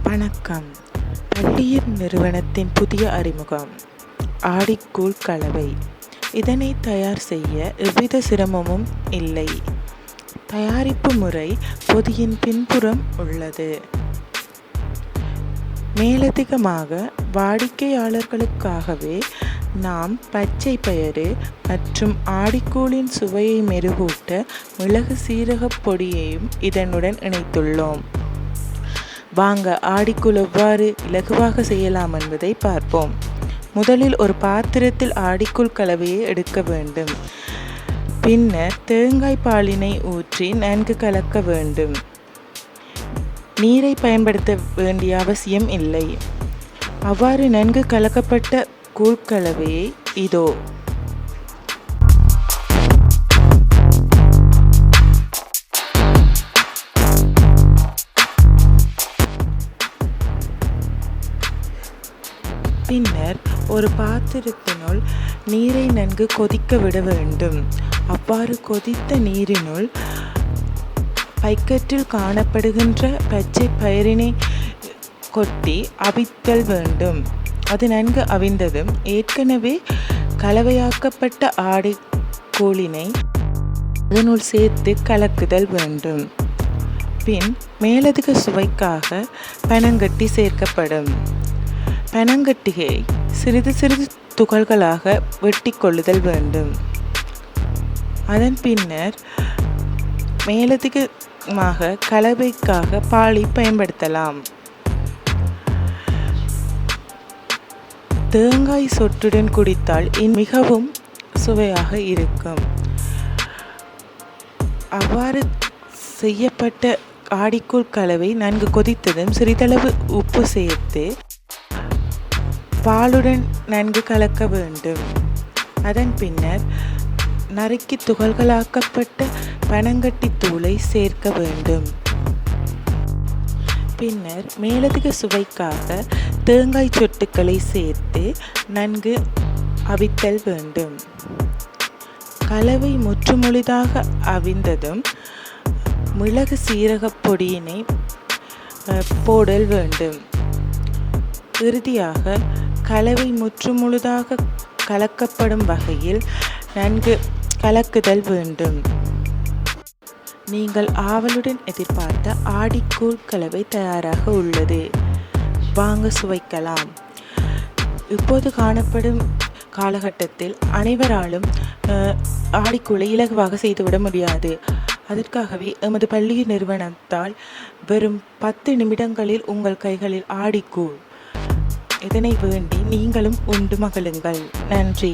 வணக்கம். பள்ளியர் நிறுவனத்தின் புதிய அறிமுகம் ஆடிக்கூழ் கலவை. இதனை தயார் செய்ய எவ்வித சிரமமும் இல்லை. தயாரிப்பு முறை பொதியின் பின்புறம் உள்ளது. மேலதிகமாக வாடிக்கையாளர்களுக்காகவே நாம் பச்சை பயறு மற்றும் ஆடிக்கூழின் சுவையை மெருகூட்ட மிளகு சீரகப் பொடியையும் இதனுடன் இணைத்துள்ளோம். வாங்க ஆடிக்கூழ் எவ்வாறு இலகுவாக செய்யலாம் என்பதை பார்ப்போம். முதலில் ஒரு பாத்திரத்தில் ஆடிக்கூழ் கலவையை எடுக்க வேண்டும். பின்னர் தேங்காய் பாலினை ஊற்றி நன்கு கலக்க வேண்டும். நீரை பயன்படுத்த வேண்டிய அவசியம் இல்லை. அவ்வாறு நன்கு கலக்கப்பட்ட கூழ் கலவையை இதோ பின்னர் ஒரு பாத்திரத்தினுள் நீரை நன்கு கொதிக்க விட வேண்டும். அவ்வாறு கொதித்த நீரினுள் பைக்கெட்டில் காணப்படுகின்ற பச்சை பயிரினை கொட்டி அவித்தல் வேண்டும். அது நன்கு அவிந்ததும் ஏற்கனவே கலவையாக்கப்பட்ட ஆடிக்கூழினை அதனுள் சேர்த்து கலக்குதல் வேண்டும். பின் மேலதிக சுவைக்காக பனங்கட்டி சேர்க்கப்படும். பனங்கட்டியை சிறிது சிறிது துகள்களாக வெட்டி கொள்ளுதல் வேண்டும். அதன் பின்னர் மேலதிகமாக கலவைக்காக பாலை பயன்படுத்தலாம். தேங்காய் சொட்டுடன் குடித்தால் மிகவும் சுவையாக இருக்கும். அவ்வாறு செய்யப்பட்ட ஆடிக்கூழ் கலவை நன்கு கொதித்ததும் சிறிதளவு உப்பு சேர்த்து பாலுடன் நன்கு கலக்க வேண்டும். அதன் பின்னர் நறுக்கி துகள்களாக்கப்பட்ட பனங்கட்டி தூளை சேர்க்க வேண்டும். பின்னர் மேலதிக சுவைக்காக தேங்காய் சொட்டுக்களை சேர்த்து நன்கு அவித்தல் வேண்டும். கலவை முற்றுமுழுதாக அவிந்ததும் மிளகு சீரகப் பொடியினை போடல் வேண்டும். இறுதியாக கலவை முற்றுமுழுதாக கலக்கப்படும் வகையில் நன்கு கலக்குதல் வேண்டும். நீங்கள் ஆவலுடன் எதிர்பார்த்த ஆடிக்கூழ் கலவை தயாராக உள்ளது. வாங்க சுவைக்கலாம். இப்போது காணப்படும் காலகட்டத்தில் அனைவராலும் ஆடிக்கூழை இலகுவாக செய்துவிட முடியாது. அதற்காகவே எமது பள்ளி நிறுவனத்தால் வெறும் 10 நிமிடங்களில் உங்கள் கைகளில் ஆடிக்கூழ். இதனை வேண்டி நீங்களும் உண்டு மகிழுங்கள். நன்றி.